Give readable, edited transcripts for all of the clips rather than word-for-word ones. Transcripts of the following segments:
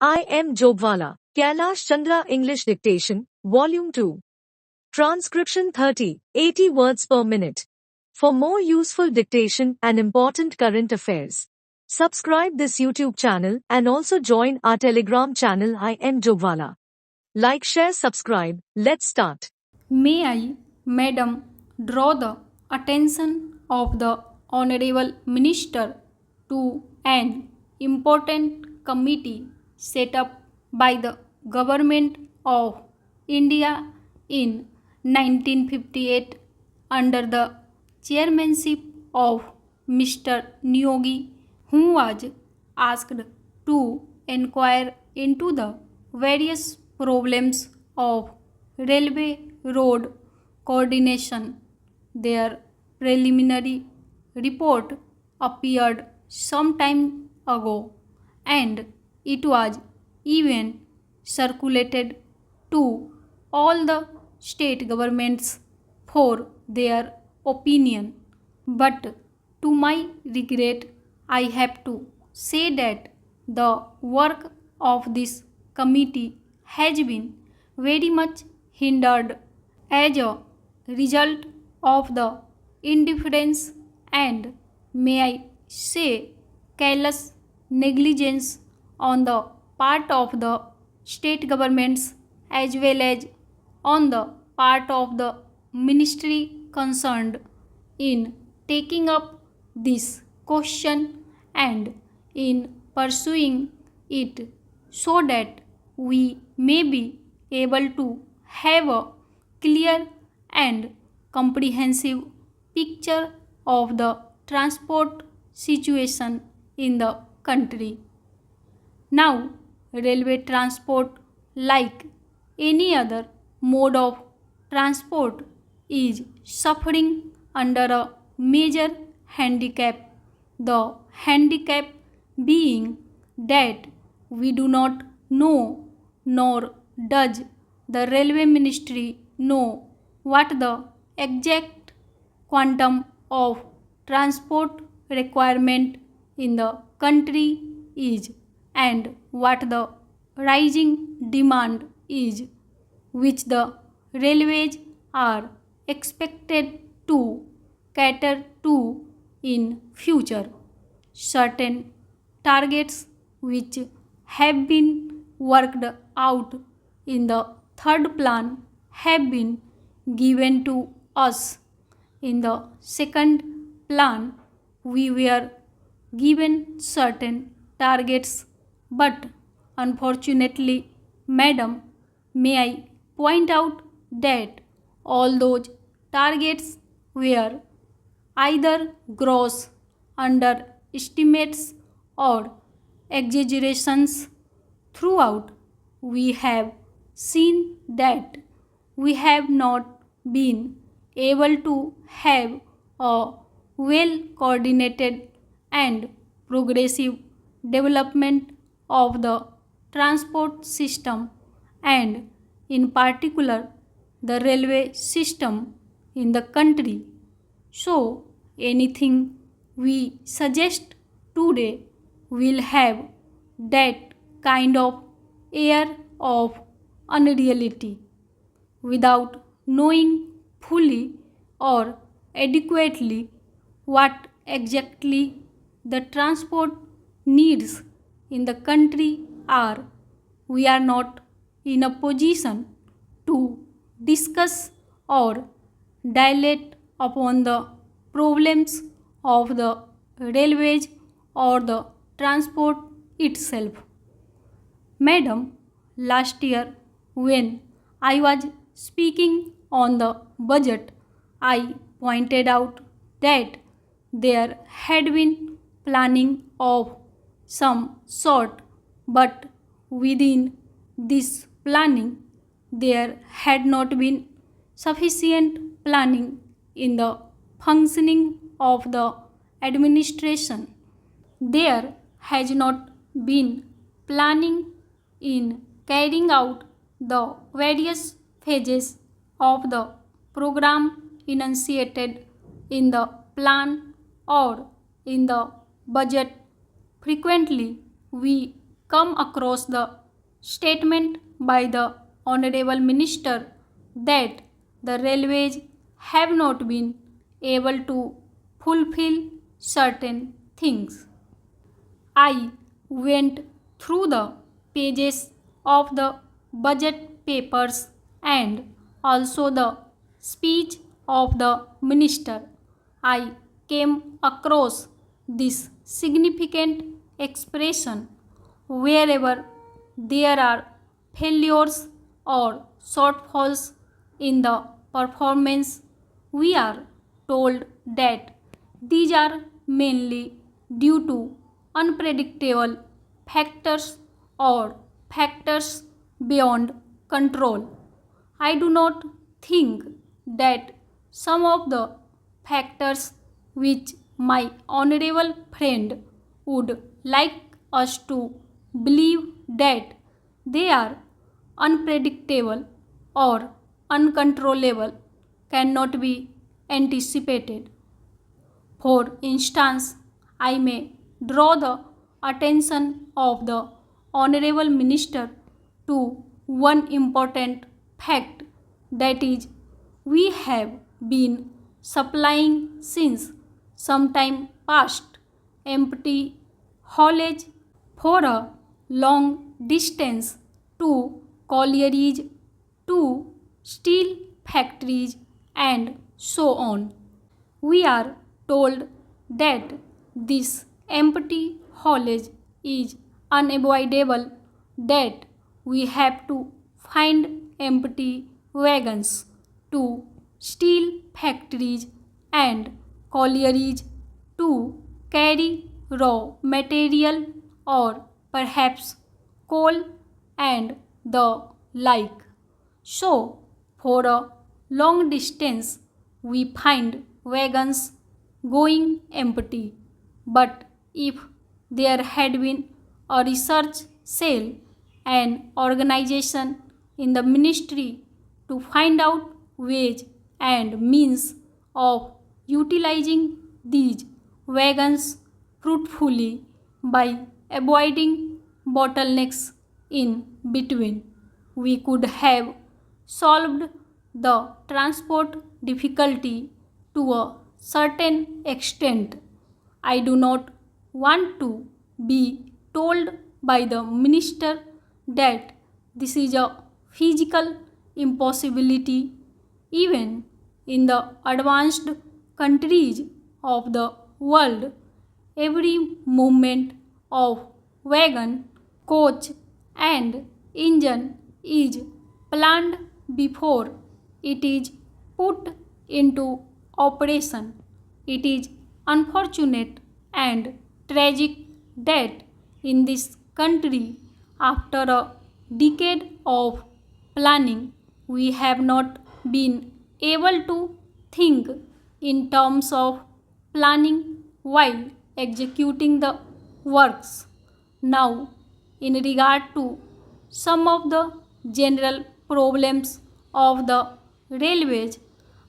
I am Jobwala. Kailash Chandra English Dictation, Volume 2. Transcription 30, 80 words per minute. For more useful dictation and important current affairs, subscribe this YouTube channel and also join our Telegram channel I am Jobwala. Like, share, subscribe. Let's start. May I, Madam, draw the attention of the Honorable Minister to an important committee set up by the Government of India in 1958 under the chairmanship of Mr. Nyogi, who was asked to inquire into the various problems of railway road coordination. Their preliminary report appeared some time ago and it was even circulated to all the state governments for their opinion. But to my regret, I have to say that the work of this committee has been very much hindered as a result of the indifference and, may I say, careless negligence on the part of the state governments as well as on the part of the ministry concerned in taking up this question and in pursuing it so that we may be able to have a clear and comprehensive picture of the transport situation in the country. Now, railway transport, like any other mode of transport, is suffering under a major handicap. The handicap being that we do not know, nor does the railway ministry know, what the exact quantum of transport requirement in the country is and what the rising demand is, which the railways are expected to cater to in future. Certain targets which have been worked out in the third plan have been given to us. In the second plan, we were given certain targets, but unfortunately, Madam, may I point out that all those targets were either gross underestimates or exaggerations. Throughout, we have seen that we have not been able to have a well coordinated and progressive development of the transport system and in particular the railway system in the country. So anything we suggest today will have that kind of air of unreality. Without knowing fully or adequately what exactly the transport needs in the country are, we are not in a position to discuss or dilate upon the problems of the railways or the transport itself. Madam, last year when I was speaking on the budget, I pointed out that there had been planning of some sort, but within this planning, there had not been sufficient planning in the functioning of the administration. There has not been planning in carrying out the various phases of the program enunciated in the plan or in the budget. Frequently, we come across the statement by the Honorable Minister that the railways have not been able to fulfill certain things. I went through the pages of the budget papers and also the speech of the minister. I came across this significant expression: wherever there are failures or shortfalls in the performance, we are told that these are mainly due to unpredictable factors or factors beyond control. I do not think that some of the factors which my honorable friend would like us to believe that they are unpredictable or uncontrollable cannot be anticipated. For instance, I may draw the attention of the Honorable Minister to one important fact, that is, we have been supplying since some time past empty haulage for a long distance to collieries, to steel factories, and so on. We are told that this empty haulage is unavoidable, that we have to find empty wagons to steel factories and collieries to carry raw material or perhaps coal and the like. So, for a long distance, we find wagons going empty. But if there had been a research cell, an organization in the ministry to find out ways and means of utilizing these wagons fruitfully by avoiding bottlenecks in between, we could have solved the transport difficulty to a certain extent. I do not want to be told by the minister that this is a physical impossibility. Even in the advanced countries of the world, every movement of wagon, coach, and engine is planned before it is put into operation. It is unfortunate and tragic that in this country, after a decade of planning, we have not been able to think in terms of planning while executing the works. Now, in regard to some of the general problems of the railways,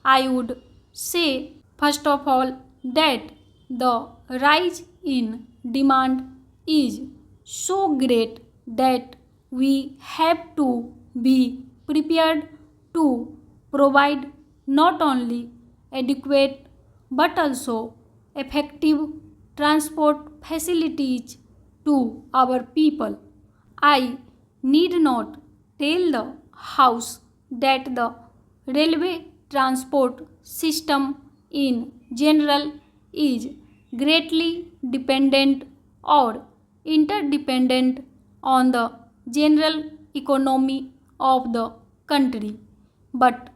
I would say first of all that the rise in demand is so great that we have to be prepared to provide not only adequate but also effective transport facilities to our people. I need not tell the House that the railway transport system in general is greatly dependent or interdependent on the general economy of the country. But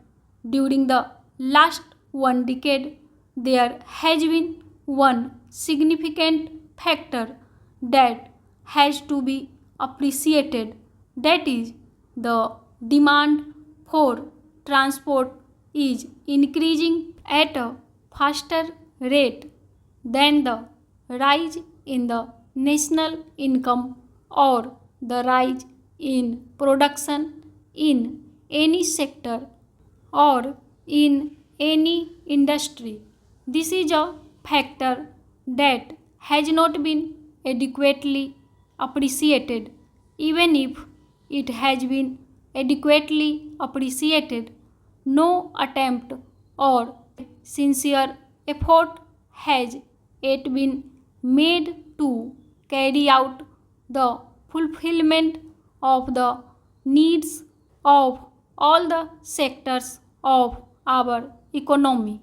during the last one decade, there has been one significant factor that has to be appreciated, that is, the demand for transport is increasing at a faster rate than the rise in the national income or the rise in production in any sector or in any industry. This is a factor that has not been adequately appreciated. even if it has been adequately appreciated. No attempt or sincere effort has yet been made to carry out the fulfillment of the needs of all the sectors of our economy.